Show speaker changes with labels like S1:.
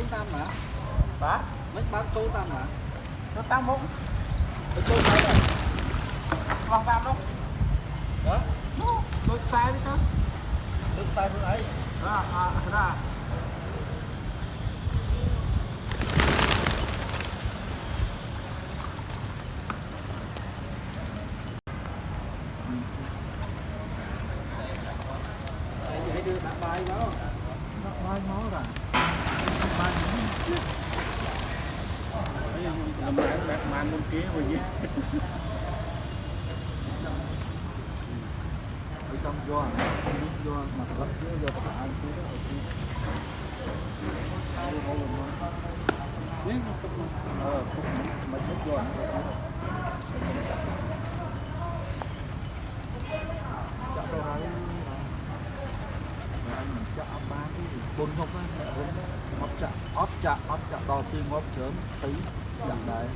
S1: tính tam hả?
S2: Hả?
S1: Mấy bán tô tam hả?
S2: Nó tam không?
S1: Tôi tô sai rồi.
S2: Vòng tam đâu?
S1: Đó.
S2: Tôi sai đấy chứ.
S1: Tôi sai phương ấy.
S2: Ra.
S1: Hãy đưa bạn bài đó.
S2: Nó nói máu rồi.
S1: Làm lại bạn màn bên kia rồi gì?
S2: Ở trong vô mặt gấp dưới vô có ăn tí đó.
S1: Mình hết vô.
S2: Chợ đâu đấy. Anh mình chợ bán cái gì bún không á, bún đó. Ót chợ đầu tiên ót chớm tí dặn đấy.